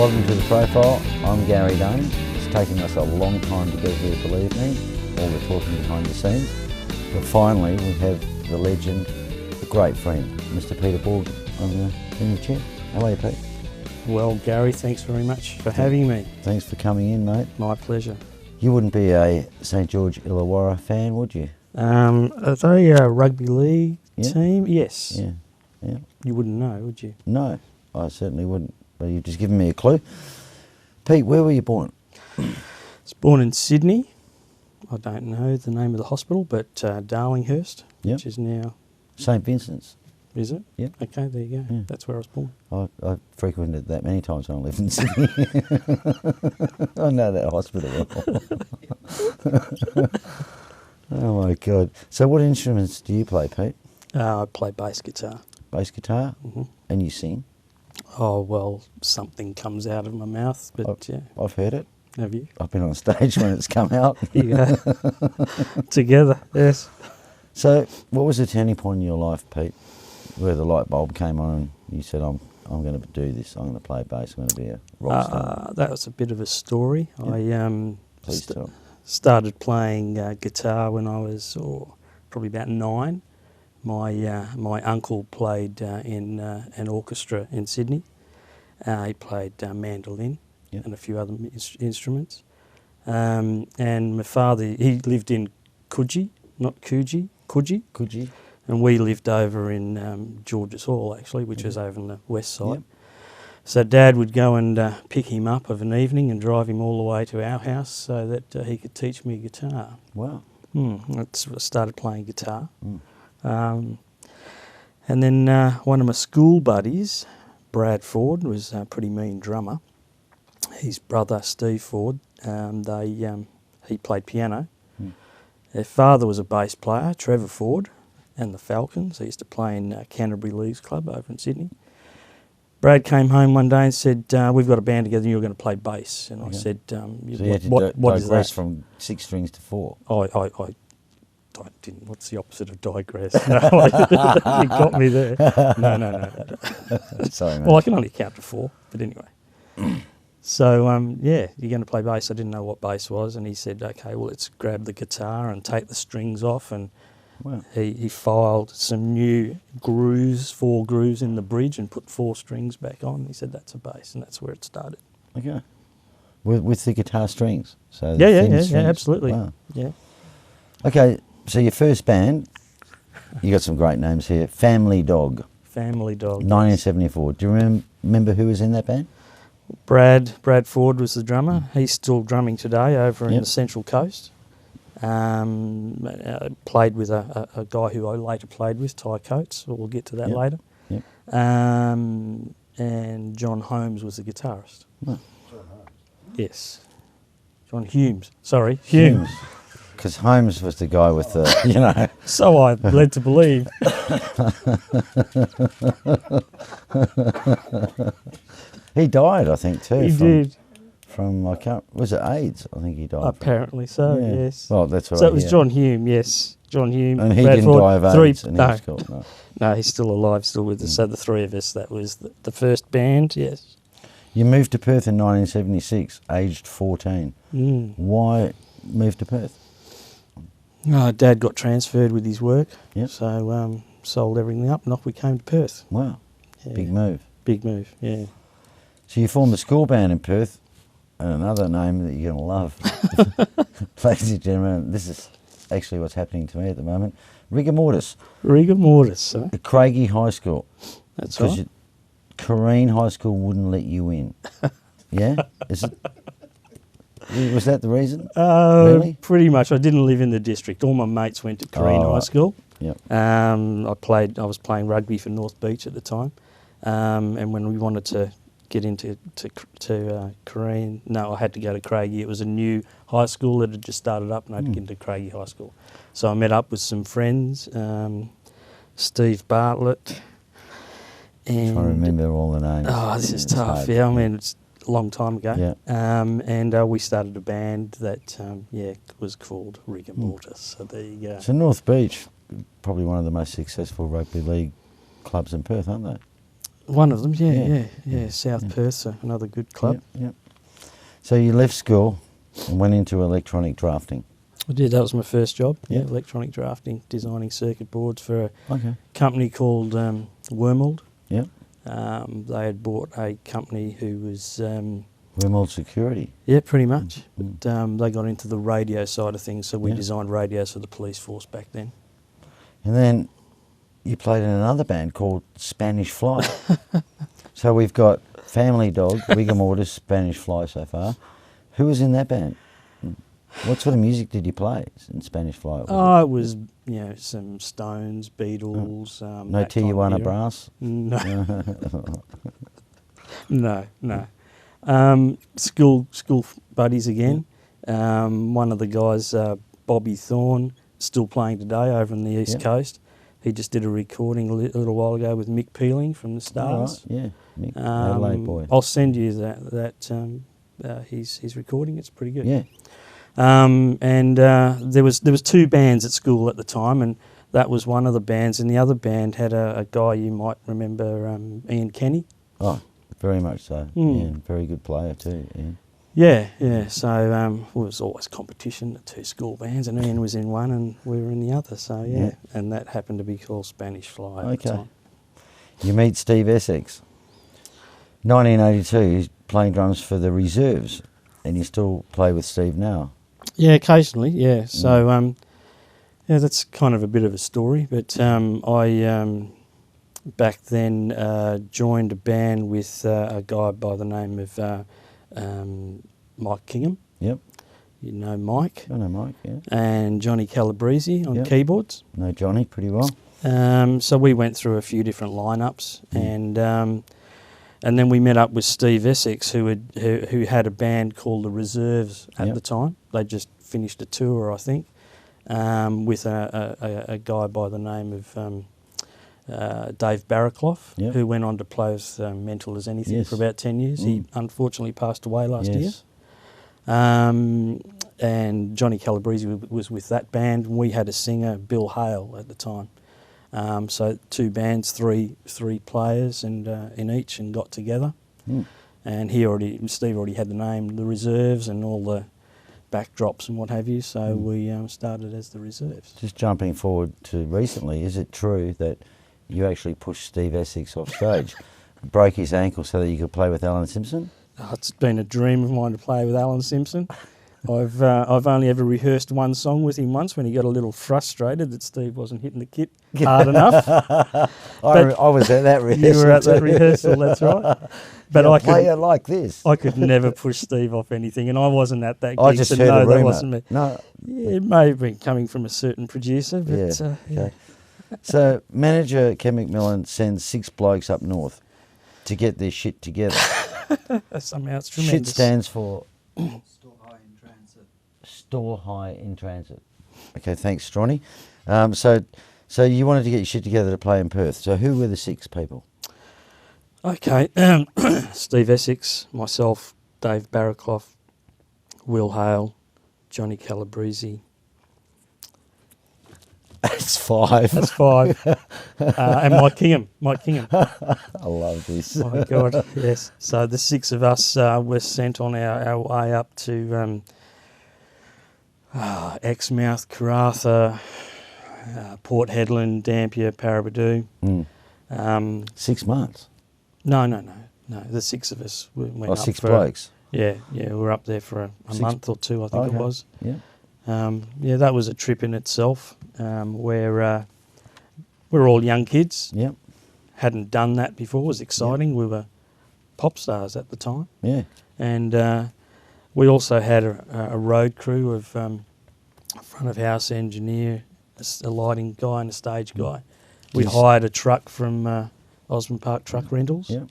Welcome to the profile. I'm Gary Dunn. It's taken us a long time to get here, believe me. All the talking behind the scenes. But finally, we have the legend, the great friend, Mr. Pete Borg in the chair. How are you, Pete? Well, Gary, thanks very much for having me. Thanks for coming in, mate. My pleasure. You wouldn't be a St George Illawarra fan, would you? Are they a rugby league team? Yes. Yeah. You wouldn't know, would you? No, I certainly wouldn't. But you've just given me a clue. Pete, where were you born? I was born in Sydney. I don't know the name of the hospital, but Darlinghurst, which is now... St Vincent's. Is it? Yeah. Okay, there you go. Yeah. That's where I was born. I frequented that many times when I lived in Sydney. I know that hospital well. Oh my God. So what instruments do you play, Pete? I play bass guitar. Bass guitar? Mm-hmm. And you sing? Oh, well, something comes out of my mouth, but I've heard it. Have you? I've been on stage when it's come out. Yeah. Together, yes. So what was the turning point in your life, Pete, where the light bulb came on and you said, I'm going to do this, I'm going to play bass, I'm going to be a rock star? That was a bit of a story. Yeah. I Please tell. started playing guitar when I was probably about 9. My uncle played in an orchestra in Sydney. He played mandolin and a few other instruments. And my father, he lived in Coogee, not Coogee, Coogee. And we lived over in George's Hall, actually, which was over on the west side. Yep. So Dad would go and pick him up of an evening and drive him all the way to our house so that he could teach me guitar. Wow. That's I started playing guitar. And then one of my school buddies, Brad Ford, was a pretty mean drummer. His brother, Steve Ford, he played piano. Their father was a bass player, Trevor Ford, and the Falcons. He used to play in Canterbury Leagues Club over in Sydney. Brad came home one day and said, we've got a band together and you're going to play bass. And I said, so you had to what is digress that? from 6 strings to 4. I didn't. What's the opposite of digress? No, you got me there. No. Sorry, mate. Well, I can only count to 4, but anyway. So, you're going to play bass. I didn't know what bass was, and he said, okay, well, let's grab the guitar and take the strings off. And Wow. he filed some new grooves, 4 grooves in the bridge, and put 4 strings back on. He said, that's a bass, and that's where it started. Okay. With the guitar strings? So Yeah, strings. absolutely. Wow. Yeah. Okay, so your first band, you got some great names here. Family Dog. Family Dog. 1974. Do you remember who was in that band? Brad Ford was the drummer. He's still drumming today over in the Central Coast. Played with a guy who I later played with, Ty Coates. We'll get to that later. Yep. And John Holmes was the guitarist. Oh. Yes. John Humes. Sorry, Humes. Because Holmes was the guy with the, So I led to believe. He died, I think, too. He did. From, was it AIDS? I think he died. Apparently so, yes. Well, that's what So I it was hear. John Hume, yes. John Hume. And he Brad didn't Ford, die of AIDS. And he was cool, no. No, he's still alive, still with us. So the 3 of us, that was the first band, yes. You moved to Perth in 1976, aged 14. Why move to Perth? Dad got transferred with his work, Yep. so sold everything up and off we came to Perth. Wow, Yeah. big move. Big move, yeah. So you formed a school band in Perth, and another name that you're going to love. Ladies and gentlemen, this is actually what's happening to me at the moment. Rigor Mortis. Rigor Mortis, huh? At Craigie High School. That's right. Because Careen High School wouldn't let you in. Yeah? Was that the reason? Really? Pretty much. I didn't live in the district. All my mates went to Careen High School. Yep. I was playing rugby for North Beach at the time, and when we wanted to get into Careen, I had to go to Craigie. It was a new high school that had just started up, and I had to get into Craigie High School. So I met up with some friends, Steve Bartlett. And trying to remember all the names. Oh, this is tough. hard. Yeah, I mean, it's a long time ago. Yeah. And we started a band that, was called Rigor Mortis. So there you go. So North Beach, probably one of the most successful rugby league clubs in Perth, aren't they? One of them, yeah. South Perth, another good club. Yep. So you left school and went into electronic drafting. I did. That was my first job. Yep. Yeah, electronic drafting, designing circuit boards for a Okay. company called Wormald. Yep. They had bought a company who was Remote security. yeah, pretty much. But they got into the radio side of things, so we Yeah. designed radios for the police force back then. And then you played in another band called Spanish Fly. So we've got Family Dog, Rigor Mortis, Spanish Fly so far. Who was in that band? What sort of music did you play in Spanish Fly? Oh, it was some Stones, Beatles. No that kind of Tijuana era. brass? No. School buddies again. One of the guys, Bobby Thorne, still playing today over on the East Yep. Coast. He just did a recording a little while ago with Mick Peeling from the Stars. All right, yeah. Mick, Adelaide boy. I'll send you his recording. It's pretty good. Yeah. And there was two bands at school at the time, and that was one of the bands. And the other band had a guy you might remember, Ian Kenny. Oh, very much so. Yeah, very good player too. Yeah. Yeah. So it was always competition, the two school bands, and Ian was in one and we were in the other. So yeah. And that happened to be called Spanish Fly at the time. You meet Steve Essex. 1982, he's playing drums for the Reserves, and you still play with Steve now. Yeah, occasionally. Yeah. So that's kind of a bit of a story. But I back then joined a band with a guy by the name of Mike Kingham. Yep. You know Mike. I know Mike, yeah. And Johnny Calabrese on keyboards. Know Johnny pretty well. So we went through a few different lineups, and then we met up with Steve Essex, who had a band called the Reserves at the time. They just finished a tour, I think, with a guy by the name of Dave Barraclough, who went on to play with Mental as Anything for about 10 years. He unfortunately passed away last year. And Johnny Calabrese was with that band, and we had a singer, Bill Hale, at the time. So two bands, three players, and in each, and got together. And Steve already had the name, the Reserves, and all the backdrops and what have you. So we started as the Reserves. Just jumping forward to recently, is it true that you actually pushed Steve Essex off stage, broke his ankle so that you could play with Alan Simpson? Oh, it's been a dream of mine to play with Alan Simpson. I've only ever rehearsed one song with him once when he got a little frustrated that Steve wasn't hitting the kit hard enough. I was at that rehearsal. You were at that rehearsal, that's right. But I play it like this. I could never push Steve off anything, and I wasn't at that gig. I just so heard no, a that rumour. wasn't me. No. Yeah, it may have been coming from a certain producer, but Okay. So manager Ken McMillan sends 6 blokes up north to get their shit together. Somehow it's Shit tremendous. stands for Store high in transit. Store High in Transit. Okay, thanks, Stronny. So you wanted to get your shit together to play in Perth. So who were the 6 people? Okay, Steve Essex, myself, Dave Barraclough, Will Hale, Johnny Calabrese. That's 5. That's 5. And Mike Kingham. I love this. Oh my God, yes. So the 6 of us were sent on our way up to Exmouth, Karratha, Port Hedland, Dampier, Paraburdoo. 6 months. No. The 6 of us went up 6 for, blokes. Yeah, we were up there for a month or 2, I think it was. Yeah. That was a trip in itself, where we're all young kids. Yep. Hadn't done that before. It was exciting. Yep. We were pop stars at the time. Yeah. And we also had a road crew of a front of house engineer, a lighting guy and a stage guy. We hired a truck from Osmond Park Truck Rentals. Yep.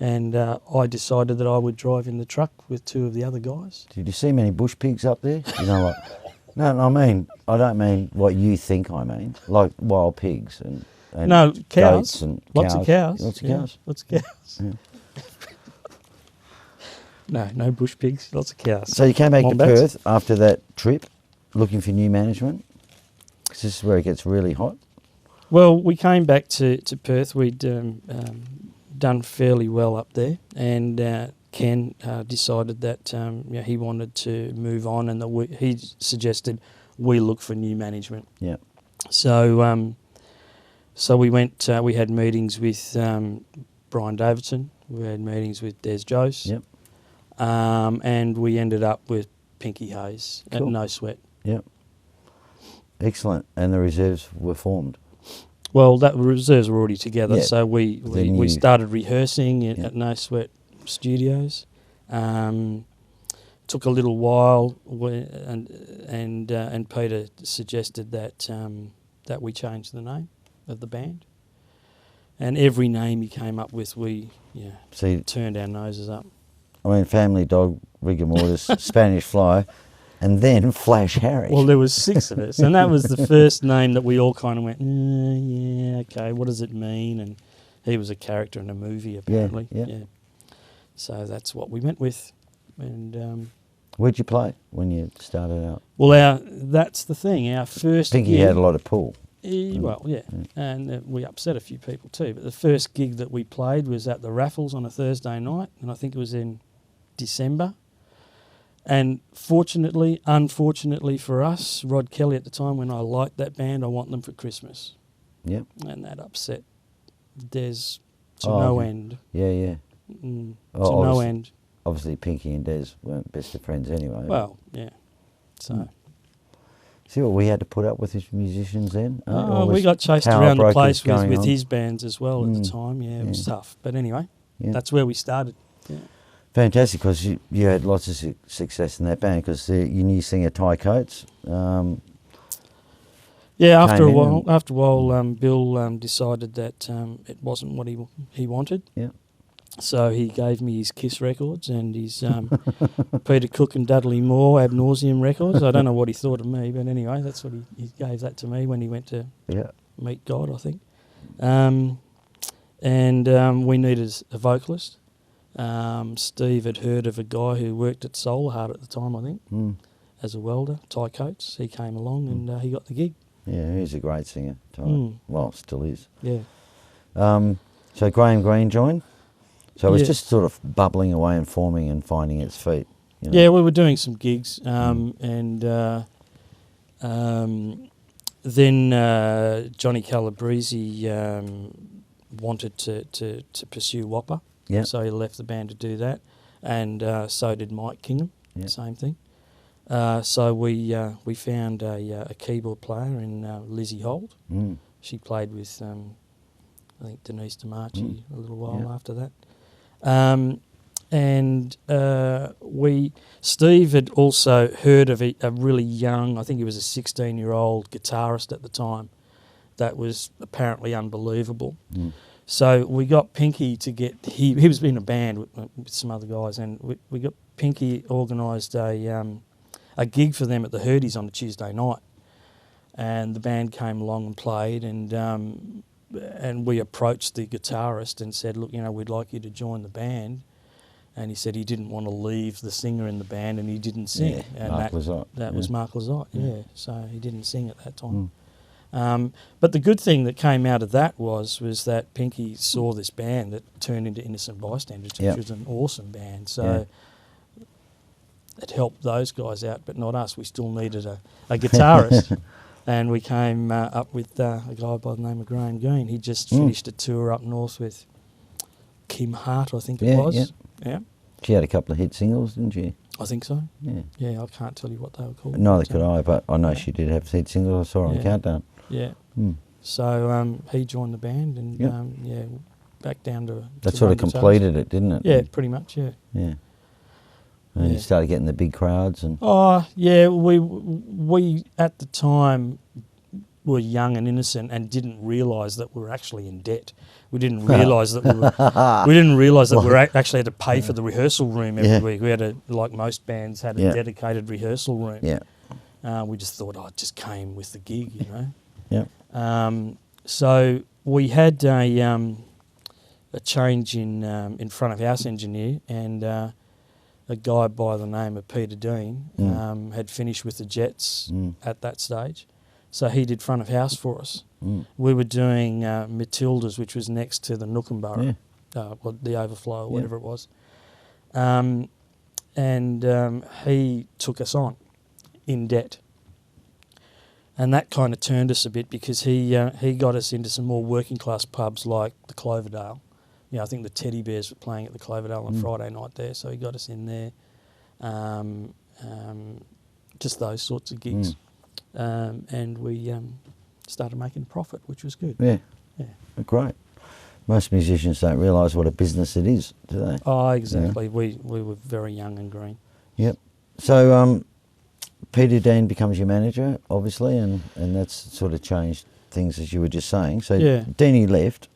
And I decided that I would drive in the truck with 2 of the other guys. Did you see many bush pigs up there? You know, like, no, I don't mean what you think I mean, like wild pigs and no, cows. goats and Lots of cows. Lots of cows. Lots of cows. Yeah. No bush pigs, lots of cows. So you came back to Wombats. Perth after that trip, looking for new management? 'Cause this is where it gets really hot. Well, we came back to Perth. We'd done fairly well up there, and Ken decided that he wanted to move on, and he suggested we look for new management. Yeah. So so we went. We had meetings with Brian Davidson. We had meetings with Des Jose. Yep. And we ended up with Pinky Hayes at Cool. No Sweat. Yep. Excellent. And the reserves were formed. Well, that reserves were already together, Yeah. so we Then you- started rehearsing Yeah. at No Sweat Studios. Took a little while, and Peter suggested that that we change the name of the band. And every name he came up with, we See, turned our noses up. I mean, Family Dog, Rigor Mortis, Spanish Fly, and then Flash Harry. Well, there was 6 of us, and that was the first name that we all kind of went, yeah, okay, what does it mean? And he was a character in a movie, apparently. yeah. So that's what we went with. And Where'd you play when you started out? well, that's the thing. Our first Pinky gig, had a lot of pull. well, yeah, and we upset a few people too. But the first gig that we played was at the Raffles on a Thursday night, and I think it was in December. And unfortunately for us, Rod Kelly at the time, when I liked that band, I want them for Christmas. Yep. And that upset Des to Oh, no okay. end. Yeah. To Oh, no obviously- end. Obviously, Pinky and Des weren't best of friends anyway. Well, yeah. So See what we had to put up with as musicians then? we got chased power around the brokers place going with on? his bands as well at the Mm. time. Yeah, it was Yeah. tough. But anyway, Yeah. that's where we started. Yeah. Fantastic, because you had lots of success in that band, because your new singer Ty Coates. Yeah, after a Came in while, Bill decided that it wasn't what he wanted. Yeah. So he gave me his Kiss records and his Peter Cook and Dudley Moore Ab Nauseam records. I don't know what he thought of me, but anyway, that's what he gave that to me when he went to Yeah. meet God, I think. We needed a vocalist. Steve had heard of a guy who worked at Solar Heart at the time, I think, Mm. as a welder, Ty Coates. He came along and he got the gig. Yeah, he's a great singer, Ty. Mm. Well, still is. Yeah. So Graham Greene joined. So it was Yeah. just sort of bubbling away and forming and finding its feet. You know? Yeah, we were doing some gigs, then Johnny Calabrese wanted to pursue Whopper, Yeah. so he left the band to do that, and so did Mike Kingham, Yeah. same thing. So we found a keyboard player in Lizzie Holt. Mm. She played with I think Denise DiMarchi a little while Yeah. after that. Steve had also heard of a really young, I think he was a 16-year-old guitarist at the time, that was apparently unbelievable. Mm. So we got Pinky to he was in a band with some other guys, and we got Pinky organised a gig for them at the Hurdies on a Tuesday night, and the band came along and played, and we approached the guitarist and said, look, we'd like you to join the band. And he said he didn't want to leave the singer in the band, and he didn't sing. Yeah, and Mark Lizotte, that yeah. was Mark Lizotte, yeah. So he didn't sing at that time. Mm. But the good thing that came out of that was that Pinky saw this band that turned into Innocent Bystanders, which Yep. was an awesome band. So it helped those guys out, but not us. We still needed a guitarist. And we came up with a guy by the name of Graham Greene. He just finished a tour up north with Kim Hart, I think it was. Yeah, She had a couple of hit singles, didn't she? I think so. Yeah. Yeah, I can't tell you what they were called. Neither but, could I, but I know she did have hit singles. I saw her on Yeah. Countdown. Yeah. Mm. So he joined the band, and Yep. back down to That to sort one of guitarist. completed it, didn't it? Yeah, pretty much. Yeah. Yeah. And you Yeah. started getting the big crowds and Oh yeah, we at the time were young and innocent and didn't realise that we were actually in debt. We didn't realise that we actually had to pay for the rehearsal room every week. We had like most bands had a dedicated rehearsal room. yeah. We just thought, it just came with the gig, Yeah. So we had a change in front of house engineer, and a guy by the name of Peter Dean had finished with the Jets at that stage. So he did front of house for us. Mm. We were doing Matilda's, which was next to the Nookenburra. Yeah. the Overflow or Yeah. whatever it was. He took us on in debt. And that kind of turned us a bit because he got us into some more working class pubs like the Cloverdale. I think the Teddy Bears were playing at the Cloverdale on Friday night there, so he got us in there. Just those sorts of gigs. And we started making profit, which was good. Yeah. Yeah. Great. Most musicians don't realise what a business it is, do they? Oh, exactly. We were very young and green. Yep. So Peter Dean becomes your manager, obviously, and that's sort of changed things, as you were just saying. So Yeah. Deanie left.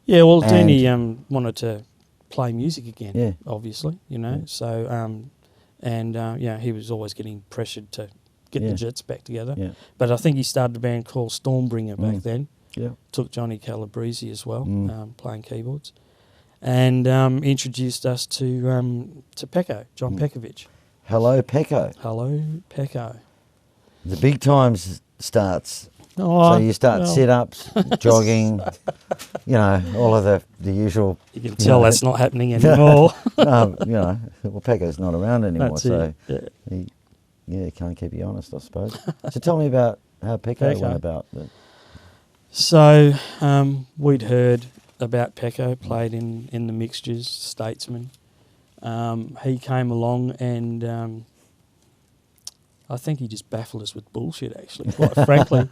Yeah, well, And- Deanie wanted to play music again, Yeah. obviously, Yeah. So, he was always getting pressured to get Yeah. the Jets back together. Yeah. But I think he started a band called Stormbringer back then. Yeah. Took Johnny Calabrese as well, Mm. playing keyboards, and introduced us to Pecco, John Pekovic. Hello, Pecco. Hello, Pecco. The big times starts. Oh, So you start well, sit-ups, jogging, all of the usual. You can tell that's not happening anymore. Well, Pecco's not around anymore, That's so it. Yeah. he can't keep you honest, I suppose. So tell me about how Pecco Pecco. went about. So we'd heard about Pecco, played in the Mixtures, Statesman. He came along and I think he just baffled us with bullshit, actually, quite frankly.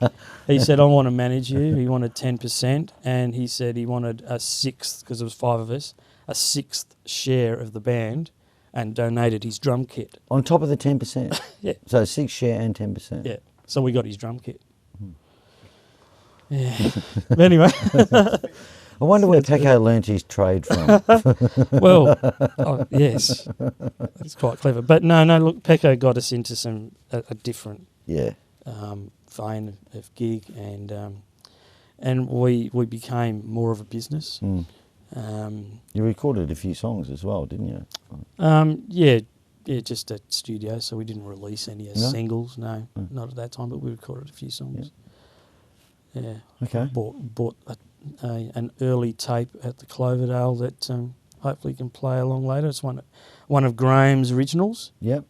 He said, I want to manage you. He wanted 10%, and he said he wanted a sixth, because there was 5 of us, a sixth share of the band, and donated his drum kit. On top of the 10%? Yeah. So 6 share and 10%? Yeah. So we got his drum kit. Yeah. But anyway. I wonder where Pecco learnt his trade from. Well, yes, that's quite clever. But no, look, Pecco got us into a different Yeah. vein of gig, and we became more of a business. You recorded a few songs as well, didn't you? Yeah, just at studio, so we didn't release any as No? singles, not at that time, but we recorded a few songs. Yeah. Okay. Bought an early tape at the Cloverdale that hopefully you can play along later. It's one of Graham's originals Yep.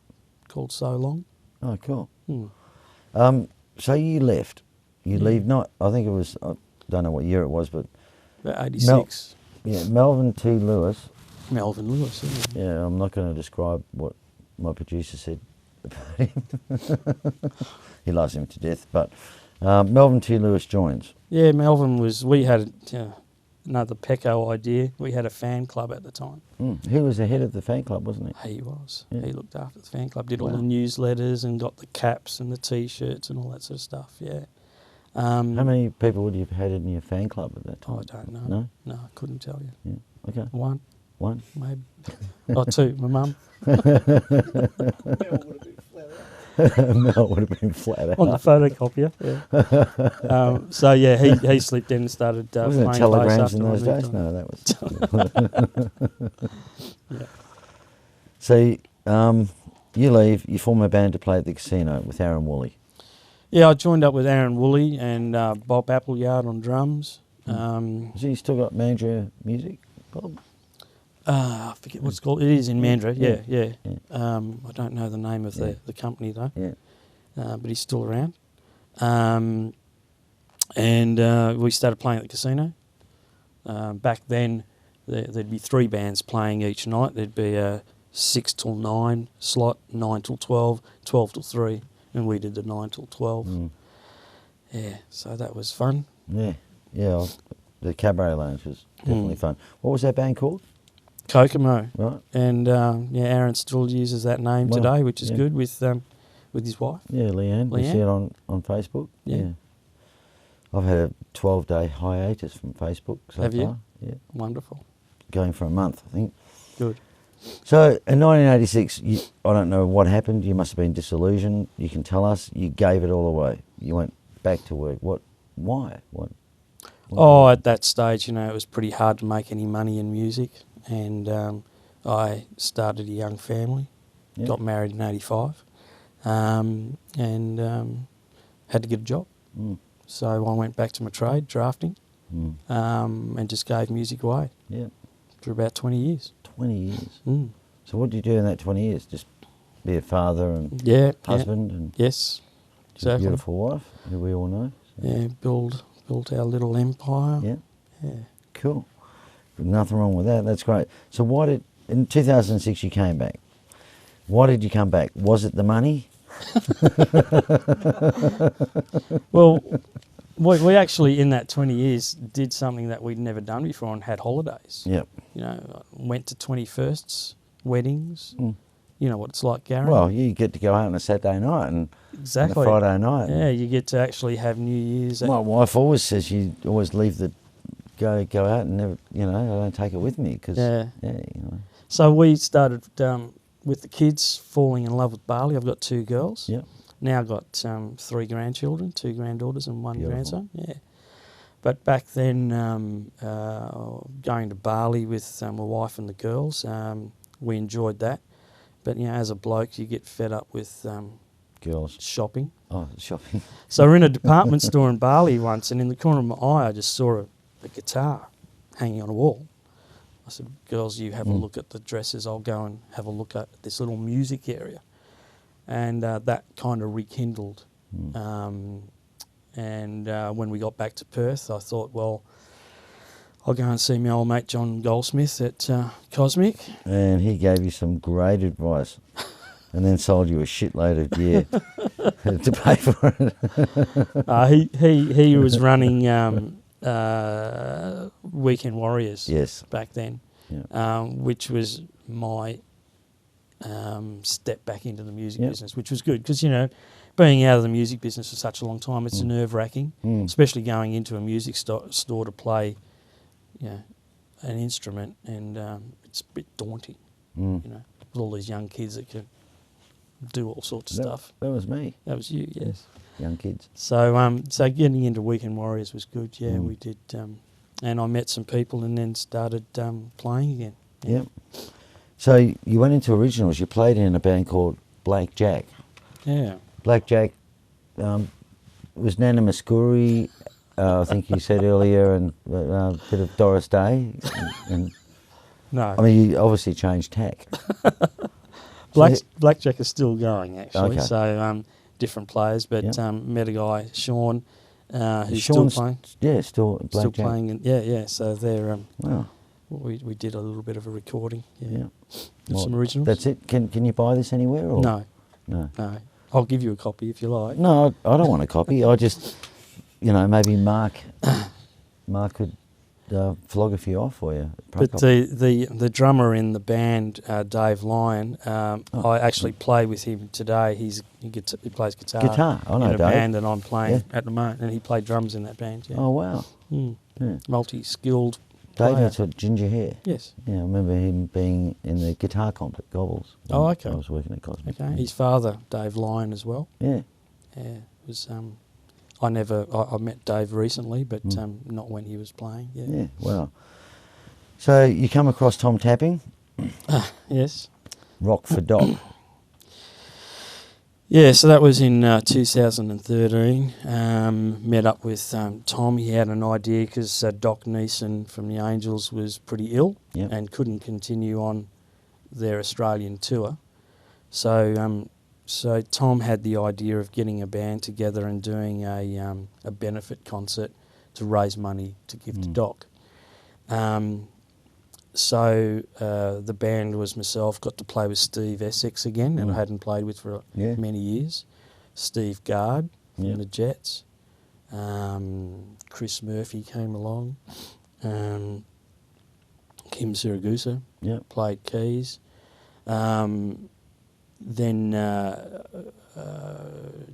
called So Long. Oh, cool. Hmm. So you left. You leave not, I think it was, I don't know what year it was, but About 86. Melvin T. Lewis. Melvin Lewis. Yeah. Yeah, I'm not going to describe what my producer said about him. He loves him to death, but Melvin T. Lewis joins. Yeah, Melvin we had another Pecco idea. We had a fan club at the time. He was the head of the fan club, wasn't he? He was. Yeah. He looked after the fan club, did all Wow. the newsletters and got the caps and the T-shirts and all that sort of stuff, yeah. How many people would you have had in your fan club at that time? I don't know. No? No, I couldn't tell you. Yeah. Okay. One, One? maybe. 2, my mum. Mel would have been flat out. On the photocopier, yeah. He slipped in and started Wasn't playing it telegrams bass in after those I days? moved on. No, that was... Yeah. So you leave, you form a band to play at the casino with Aaron Woolley. Yeah, I joined up with Aaron Woolley and Bob Appleyard on drums. Has he still got Mandria Music, Bob? I forget what it's called. It is in Mandurah, yeah. Yeah. I don't know the name of the company though, Yeah. but he's still around. We started playing at the casino. Back then, there'd be 3 bands playing each night. There'd be a 6 till 9 slot, 9 till 12, 12 till 3, and we did the 9 till 12. Yeah, so that was fun. Yeah. The Cabaret Lounge was definitely fun. What was that band called? Kokomo. Right. And Aaron still uses that name Well, today, which is yeah. good with his wife. Yeah, Leanne. We see it on Facebook. Yeah. I've had a 12-day hiatus from Facebook so Have far. you? Yeah. Wonderful. Going for a month, I think. Good. So in 1986, I don't know what happened. You must have been disillusioned. You can tell us. You gave it all away. You went back to work. What? Why? What? Oh, at that stage, it was pretty hard to make any money in music. And I started a young family, got married in 85, and had to get a job. So I went back to my trade, drafting, and just gave music away. Yeah. for about 20 years. 20 years. Mm. So what did you do in that 20 years? Just be a father and Yeah. husband and Yes. a Exactly. beautiful wife, who we all know. So, Yeah. Built our little empire. yeah, Yeah. cool. Nothing wrong with that. That's great. So in 2006 you came back. Why did you come back? Was it the money? Well, we actually in that 20 years did something that we'd never done before and had holidays. Yep. You know, went to 21sts, weddings. Mm. You know what it's like, Gary. Well, you get to go out on a Saturday night and exactly. on a Friday night. Yeah, you get to actually have New Year's. My wife always says you always leave go out and never, I don't take it with me because, So we started with the kids falling in love with barley. I've got 2 girls. Yep. Now I've got 3 grandchildren, 2 granddaughters and 1 Beautiful. grandson. Yeah. But back then, going to Bali with my wife and the girls, we enjoyed that. But as a bloke, you get fed up with girls shopping. Oh, shopping. So we're in a department store in Bali once, and in the corner of my eye, I just saw a guitar hanging on a wall. I said, "Girls, you have a look at the dresses. I'll go and have a look at this little music area." And that kind of rekindled. And when we got back to Perth, I thought, well, I'll go and see my old mate John Goldsmith at Cosmic. And he gave you some great advice and then sold you a shitload of gear to pay for it. He was running Weekend Warriors back then, which was my step back into the music business, which was good because, being out of the music business for such a long time, it's nerve-wracking, especially going into a music store to play an instrument, and it's a bit daunting, with all these young kids that can do all sorts of stuff. That was me. That was you, yes. Young kids. So so getting into Weekend Warriors was good, we did, and I met some people and then started playing again. Yep. So you went into originals, you played in a band called Black Jack. Yeah. Black Jack was Nana Muscuri, I think you said earlier, and a bit of Doris Day. And No. I mean, you obviously changed tack. Blackjack is still going, actually. Okay. So different players, but met a guy, Sean, who's Sean's still playing. Yeah, still Black Jack. Playing. And, so they're Wow. we did a little bit of a recording. Yeah. Of some originals. That's it. Can you buy this anywhere? Or? No. No. I'll give you a copy if you like. No, I don't want a copy. I just, maybe Mark could flog a few off for you. But the drummer in the band, Dave Lyon, I actually play with him today. He plays guitar. I know in a Dave. band that I'm playing at the moment, and he played drums in that band. Yeah. Oh wow. Yeah. Multi-skilled. Dave player. had sort of ginger hair. Yes. Yeah, I remember him being in the guitar comp at Gobbles. Oh, okay. I was working at Cosmic. Okay. His father, Dave Lyon, as well. Yeah. Yeah. It was. I met Dave recently, but not when he was playing. Yeah. Yeah. Wow. So you come across Tom Tapping. Yes. Rock for Doc. Yeah, so that was in 2013. Met up with Tom. He had an idea because Doc Neeson from the Angels was pretty ill and couldn't continue on their Australian tour. So Tom had the idea of getting a band together and doing a benefit concert to raise money to give to Doc. So the band was myself, got to play with Steve Essex again, and I hadn't played with for many years. Steve Gard from the Jets. Chris Murphy came along. Kim Siragusa played keys. Then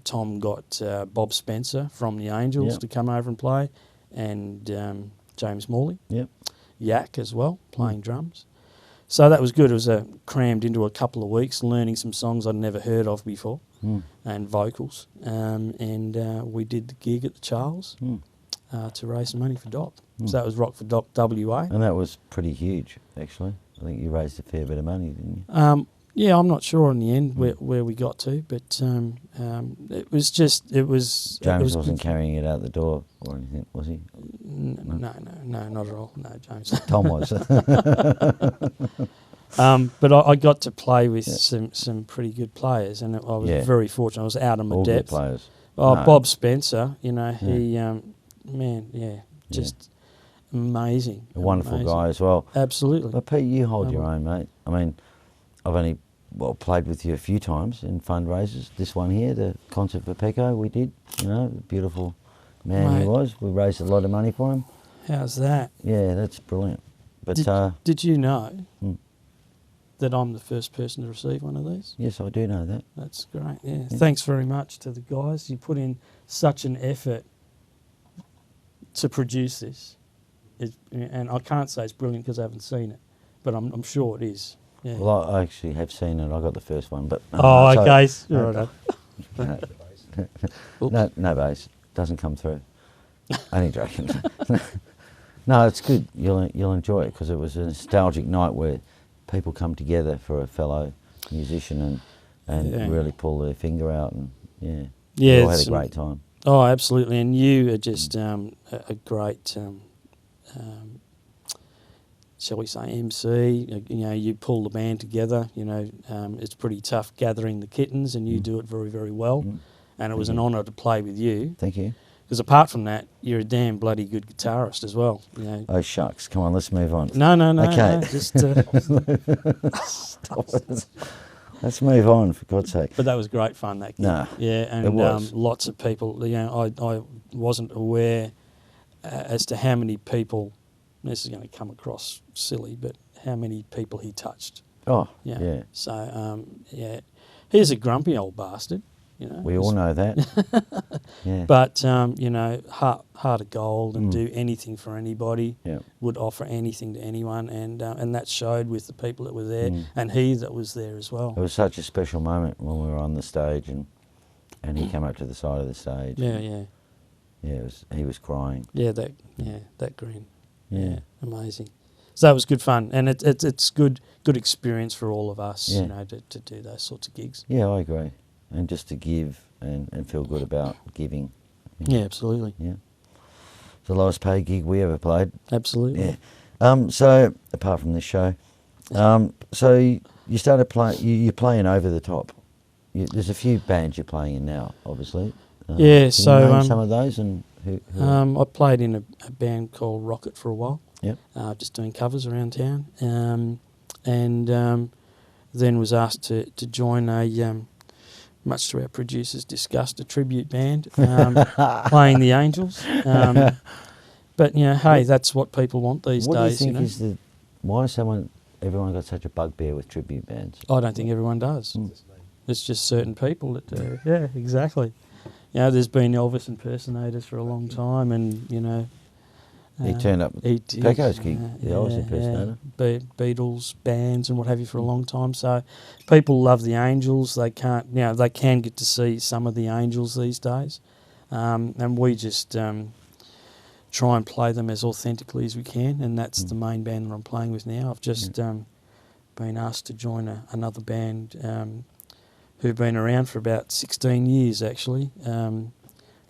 Tom got Bob Spencer from the Angels to come over and play, and James Morley. Yep. Yak as well, playing drums. So that was good. It was crammed into a couple of weeks, learning some songs I'd never heard of before, and vocals. And we did the gig at the Charles to raise some money for Doc. So that was Rock for Doc WA. And that was pretty huge, actually. I think you raised a fair bit of money, didn't you? Yeah, I'm not sure in the end where we got to, but it was just it was. James it was wasn't good. carrying it out the door or anything, was he? No, not at all. No, James. Tom was. But I got to play with Yeah. some pretty good players, and I was Yeah. very fortunate. I was out of my All good depth. players. Oh, No. Bob Spencer, he, Yeah. just amazing. A wonderful amazing. guy as well. Absolutely. But Pete, you hold your Um, own, mate. I mean, I've only played with you a few times in fundraisers. This one here, the concert for Pecco, we did. Beautiful man he Mate. was. We raised a lot of money for him. How's that? Yeah, that's brilliant. But Did you know Hmm. that I'm the first person to receive one of these? yes, I do know that. That's great. Yeah. Thanks very much to the guys. You put in such an effort to produce this. And I can't say it's brilliant because I haven't seen it, but I'm sure it is. Yeah. Well, I actually have seen it. I got the first one, but Oh, so- okay. no, Right. no bass doesn't come through. Only joking. No, it's good. You'll enjoy it because it was a nostalgic night where people come together for a fellow musician and Yeah. really pull their finger out and Yeah, we all had a it's, great time. Oh, absolutely. And you are just a great, shall we say, MC. You pull the band together. It's pretty tough gathering the kittens, and you do it very, very well. Mm. And it was Thank an you. honour to play with you. Thank you. Because apart from that, you're a damn bloody good guitarist as well. Oh shucks! Come on, let's move on. No, Okay. no, just. Stop it. Let's move on, for God's sake. But that was great fun. That gig. No, yeah, and it was. lots of people. I wasn't aware as to how many people. This is going to come across silly, but how many people he touched. Oh, Yeah. yeah. So he's a grumpy old bastard. We all know that. Yeah. But heart of gold and Mm. do anything for anybody. Yeah. Would offer anything to anyone, and that showed with the people that were there, Mm. and he that was there as well. It was such a special moment when we were on the stage and he came up to the side of the stage. Yeah. Yeah, he was crying. That grin. Yeah. Amazing. So that was good fun, and it's good experience for all of us, Yeah. to do those sorts of gigs. Yeah, I agree. And just to give and feel good about giving. Yeah, absolutely. Yeah. It's the lowest paid gig we ever played. Absolutely. Yeah. So apart from this show, so you started playing. You're playing over the top. There's a few bands you're playing in now, obviously. Yeah, Can so, you name some of those and who I played in a band called Rocket for a while. Yep. Just doing covers around town, and then was asked to join a. Much to our producer's disgust, a tribute band playing the Angels. But hey, that's what people want these What days. do you think why everyone got such a bugbear with tribute bands? I don't think everyone does. It's just certain people that do. Yeah, exactly. There's been Elvis impersonators for a long time, and He turned up he at did, Pecco's gig, the Elvis impersonator. Beatles bands and what have you for a long time. So people love the Angels. They can't, they can get to see some of the Angels these days, and we just try and play them as authentically as we can. And that's the main band that I'm playing with now. I've just been asked to join another band who've been around for about 16 years actually.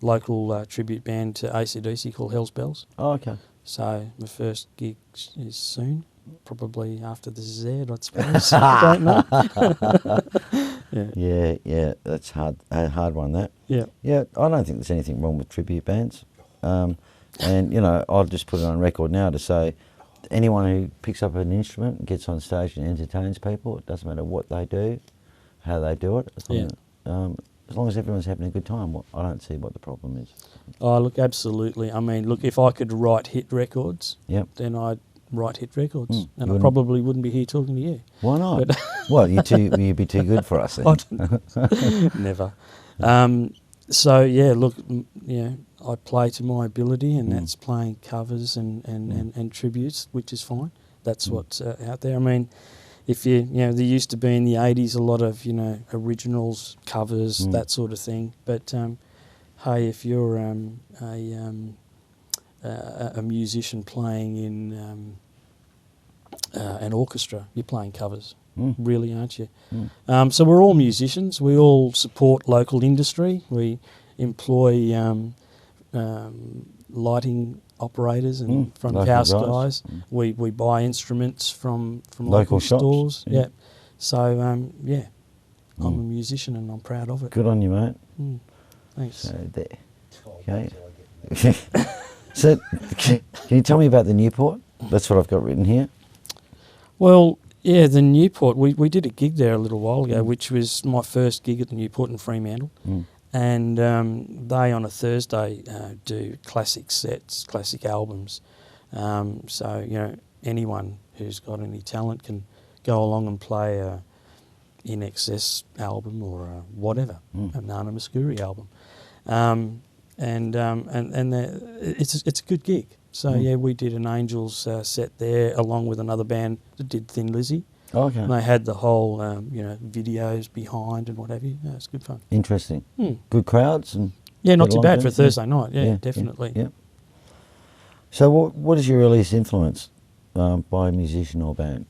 Local tribute band to AC/DC called Hell's Bells. Oh, okay. So my first gig is soon, probably after the Z, I suppose. I don't know. Yeah, that's a hard one, that. Yeah. Yeah, I don't think there's anything wrong with tribute bands. And, I'll just put it on record now to say anyone who picks up an instrument and gets on stage and entertains people, it doesn't matter what they do, how they do it, as long as everyone's having a good time, I don't see what the problem is. Oh, look, absolutely. I mean, look, if I could write hit records, Yep. then I'd write hit records. Mm, And I wouldn't- probably wouldn't be here talking to you. Why not? But Well, you'd be too good for us then. Never. So, look, I play to my ability, and that's playing covers and tributes, which is fine. That's what's out there. I mean, if there used to be in the 80s a lot of, originals, covers, that sort of thing. But, hey, if you're a musician playing in an orchestra, you're playing covers. really, aren't you? Mm. So we're all musicians. We all support local industry. We employ lighting operators and front of Local house guys. guys. We buy instruments from Local shops, stores. yeah. Yeah. So I'm a musician and I'm proud of it. Good on you, mate. Thanks. So there. Okay. So can you tell me about the Newport? That's what I've got written here. Well, yeah, the Newport. We did a gig there a little while ago, which was my first gig at the Newport in Fremantle. And they on a Thursday do classic sets, classic albums. So anyone who's got any talent can go along and play a In Excess album or a whatever, a Nana Muscuri album, and it's a good gig. So yeah, we did an Angels set there along with another band that did Thin Lizzy. Oh, okay. And they had the whole, videos behind and what have you. Yeah, it's good fun. Interesting. Good crowds and Yeah, not get too along bad to for a it? Thursday night. Yeah, definitely. Yeah. So what is your earliest influence by a musician or band?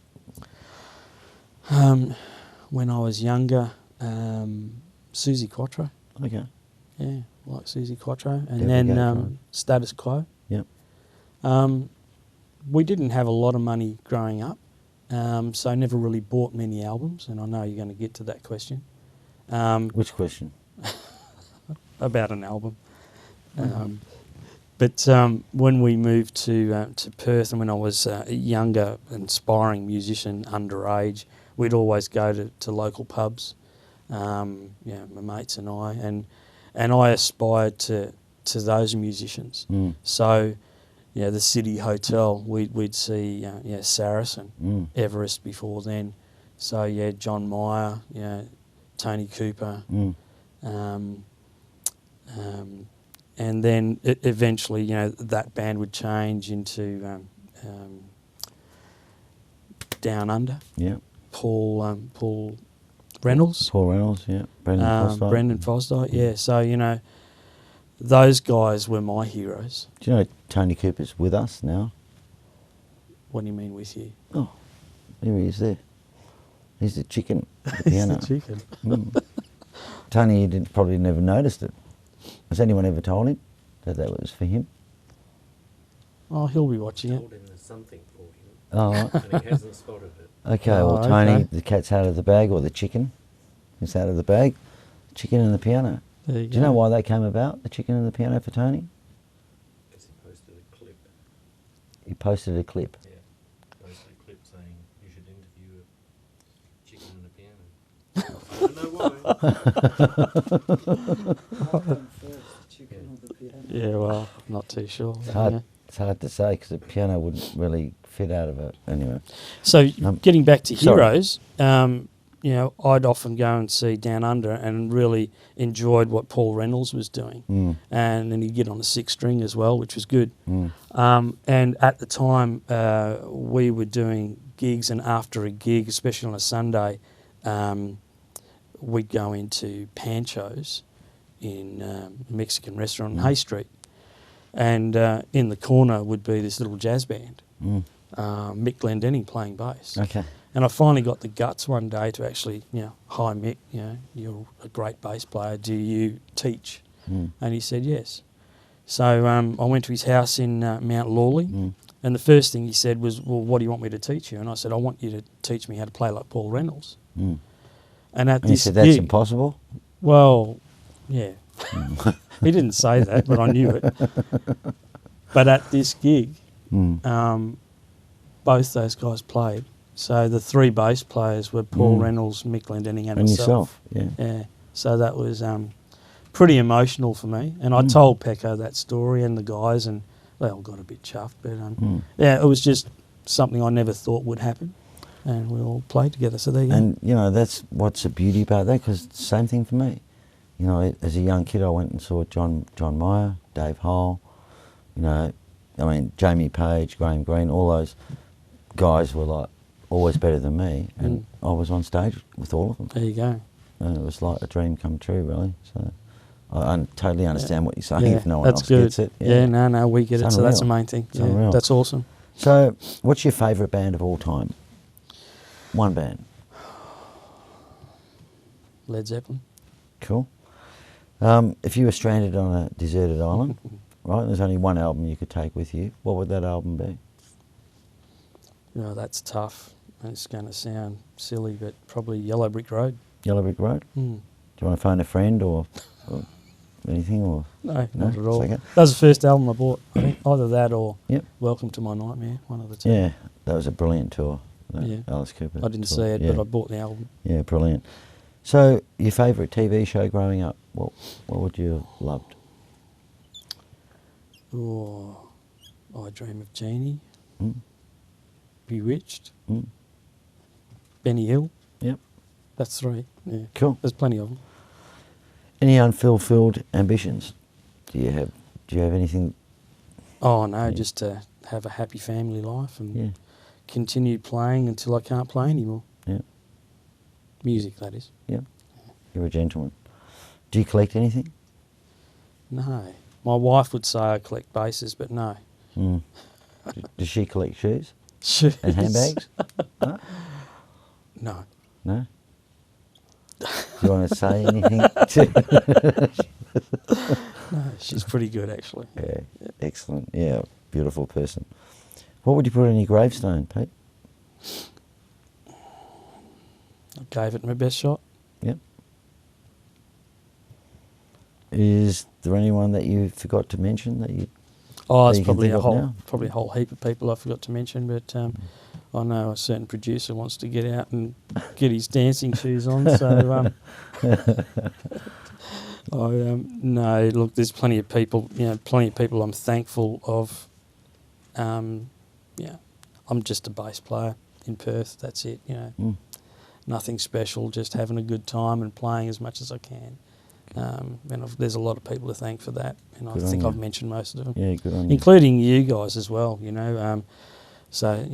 When I was younger, Susie Quattro. Okay. Yeah, like Susie Quattro. And Definitely then go for it. Status Quo. Yep. We didn't have a lot of money growing up, so I never really bought many albums, and I know you're going to get to that question. Which question? About an album. But when we moved to Perth, and when I was a younger, aspiring musician, underage, we'd always go to local pubs, my mates and I, and I aspired to those musicians. So, the City Hotel, we'd see Saracen, Everest before then. So John Mayer, Tony Cooper, and then eventually, that band would change into Down Under. Yeah. Paul Reynolds. Paul Reynolds, yeah. Brendan Fosdyke, yeah. So, those guys were my heroes. Do you know Tony Cooper's with us now? What do you mean with you? Oh, here he is there. He's the chicken at the piano. It's the chicken. Tony probably never noticed it. Has anyone ever told him that was for him? Oh, he'll be watching it. Told him there's something for him, Oh, right. and he hasn't spotted it. Okay, Oh, well, Tony, okay. the cat's out of the bag, or the chicken is out of the bag. Chicken and the piano. There you Do you know why they came about, the chicken and the piano for Tony? Because he posted a clip. He posted a clip. Yeah, posted a clip saying you should interview a chicken and a piano. I don't know why. First, chicken or the piano? Yeah, well, I'm not too sure. It's hard to say because the piano wouldn't really fit out of it. Anyway. So, getting back to sorry. heroes, I'd often go and see Down Under and really enjoyed what Paul Reynolds was doing. And then he'd get on a six string as well, which was good. And at the time, we were doing gigs, and after a gig, especially on a Sunday, we'd go into Pancho's in a Mexican restaurant on Hay Street. And in the corner would be this little jazz band, Mick Glendenning playing bass. Okay. And I finally got the guts one day to actually, hi Mick, you're a great bass player, do you teach? And he said yes. So I went to his house in Mount Lawley, and the first thing he said was, well, what do you want me to teach you? And I said, I want you to teach me how to play like Paul Reynolds. And at And he this said, that's gig, impossible? well, yeah. He didn't say that, but I knew it. But at this gig, both those guys played. So the three bass players were Paul Reynolds, Mick Glendenning, and myself. yourself, yeah. Yeah. So that was pretty emotional for me. And I told Pecco that story and the guys, and they all got a bit chuffed. But it was just something I never thought would happen. And we all played together. So there you go. And, that's what's the beauty about that, because it's the same thing for me. As a young kid, I went and saw John Mayer, Dave Hull, Jamie Page, Graham Greene, all those guys were like always better than me, and I was on stage with all of them. There you go. And it was like a dream come true, really. So I totally understand what you're saying if no one that's else good. gets it. Yeah, no, we get It's it. So that's the unreal. main thing. It's unreal. That's awesome. So what's your favourite band of all time? One band. Led Zeppelin. Cool. If you were stranded on a deserted island, right, there's only one album you could take with you, what would that album be? That's tough. It's going to sound silly, but probably Yellow Brick Road. Yellow Brick Road? Mm. Do you want to phone a friend or anything? Or No, not at all. it's okay. That was the first album I bought. I think either that or Yep. Welcome to My Nightmare, one of the two. Yeah, that was a brilliant tour. Yeah. Alice Cooper. I didn't tour. see it, Yeah. but I bought the album. Yeah, brilliant. So, your favourite TV show growing up, what would you have loved? Oh, I Dream of Jeannie, Mm. Bewitched, Mm. Benny Hill. Yep. That's three. Yeah, Cool. there's plenty of them. Any unfulfilled ambitions? Do you have anything? Oh no, Yeah. just to have a happy family life and Yeah. continue playing until I can't play anymore. Yeah. Music, that is. Yeah. You're a gentleman. Do you collect anything? No. My wife would say I collect bases, but no. Mm. Does she collect shoes Shoes. and handbags? Huh? No. No? Do you want to say anything? No, she's pretty good actually. Yeah, excellent. Yeah, beautiful person. What would you put on your gravestone, Pete? I gave it my best shot. Yep. Is there anyone that you forgot to mention that you? Oh, that it's you can think of now? probably a whole heap of people I forgot to mention, but I know a certain producer wants to get out and get his dancing shoes on. So, no, look, there's plenty of people. Plenty of people I'm thankful of. I'm just a bass player in Perth. That's it. Mm. Nothing special. Just having a good time and playing as much as I can. And there's a lot of people to thank for that, and Good I on think you. I've mentioned most of them. Yeah, good on you. Including you guys as well, so,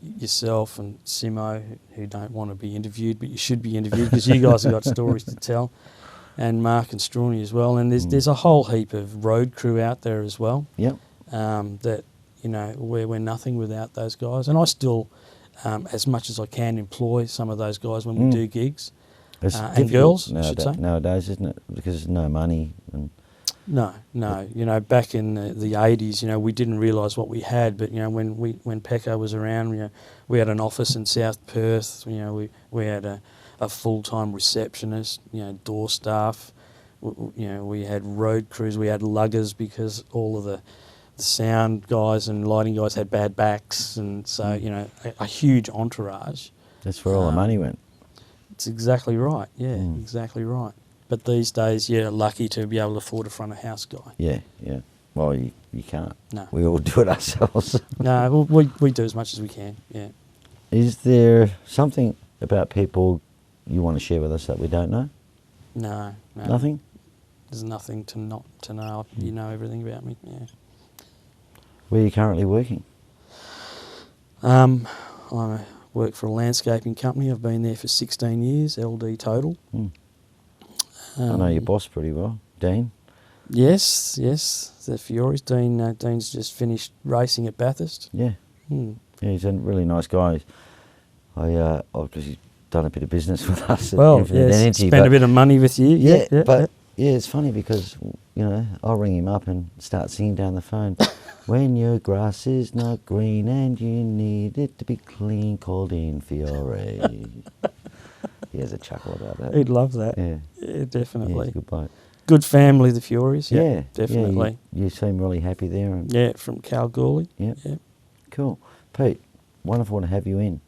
yourself and Simo, who don't want to be interviewed, but you should be interviewed because you guys have got stories to tell, and Mark and Strawny as well. And there's a whole heap of road crew out there as well. Yep. That, we're nothing without those guys. And I still, as much as I can, employ some of those guys when we do gigs. It's and difficult girls, I should say. nowadays, isn't it? Because there's no money. And No. Back in the 80s, we didn't realise what we had, but, when Pecco was around, we had an office in South Perth, we had a full-time receptionist, door staff, we had road crews, we had luggers because all of the sound guys and lighting guys had bad backs, and so, a huge entourage. that's where all the money went. It's exactly right, exactly right. But these days, you're lucky to be able to afford a front of house guy. Yeah, yeah. Well, you can't. No. We all do it ourselves. No, we do as much as we can, yeah. Is there something about people you want to share with us that we don't know? No. Nothing? There's nothing to not to know. You know everything about me, yeah. Where are you currently working? I work for a landscaping company. I've been there for 16 years, LD total. Mm. I know your boss pretty well, Dean. Yes, the Furies. Dean's just finished racing at Bathurst. Yeah. Hmm. Yeah, he's a really nice guy. Obviously done a bit of business with us at Well, Infinite yes, Energy. spent a bit of money with you. But it's funny because, I'll ring him up and start singing down the phone. When your grass is not green and you need it to be clean, called in Fiore. He has a chuckle about that. He'd love that. Yeah. Yeah, definitely. Yeah, he's a good bloke. Good family, the Furies. Yeah, definitely. Yeah, you seem really happy there. And Yeah, from Kalgoorlie. Yeah. Yeah. Cool. Pete, wonderful to have you in.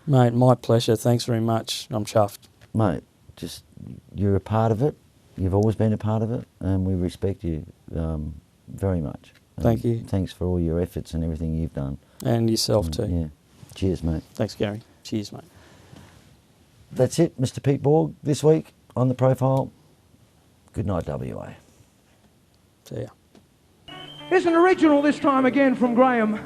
Mate, my pleasure. Thanks very much. I'm chuffed. Mate, you're a part of it. You've always been a part of it, and we respect you very much. Thank you. Thanks for all your efforts and everything you've done. And yourself too. Yeah. Cheers, mate. Thanks, Gary. Cheers, mate. That's it, Mr. Pete Borg, this week on The Profile. Good night, WA. See ya. It's an original this time again from Graham.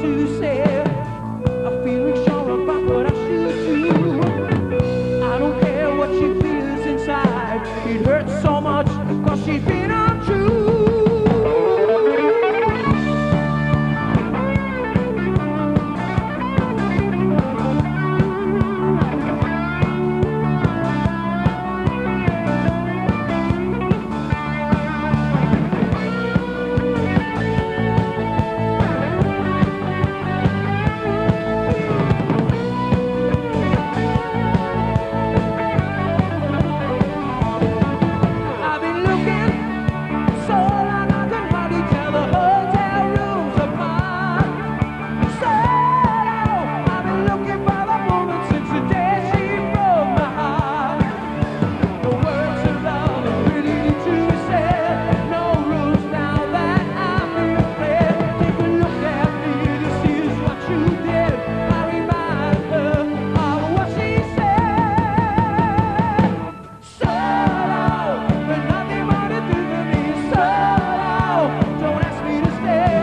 to say. I'm feeling sure about what I should do. I don't care what she feels inside. It hurts so much cause she's been untrue. I've been looking so long I can hardly tell the hotel rooms apart. So long I've been looking for the woman since the day she broke my heart. The words of love are pretty to be said. No rules now that I'm being afraid. Take a look at me, this is what you did. I remind her of what she said. So long, but nothing more to do to me. So long, don't ask me to stay.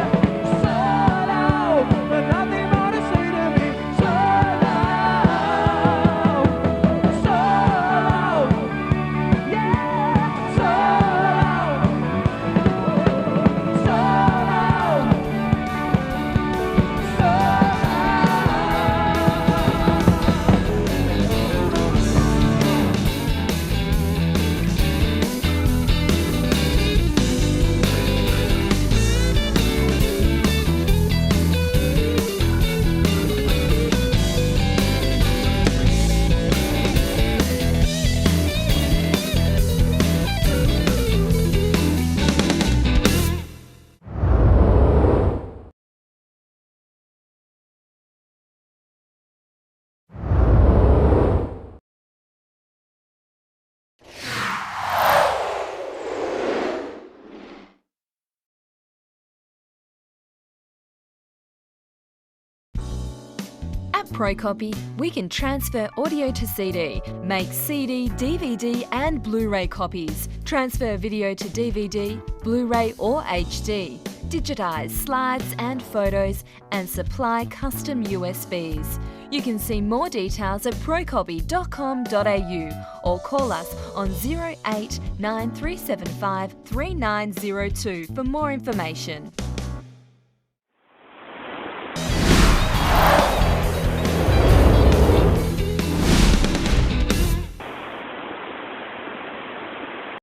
So long, but nothing more to say to me. So long, yeah, so long, so long, so At ProCopy, we can transfer audio to CD, make CD, DVD and Blu-ray copies, transfer video to DVD, Blu-ray or HD, digitise slides and photos and supply custom USBs. You can see more details at procopy.com.au or call us on 08 9375 3902 for more information.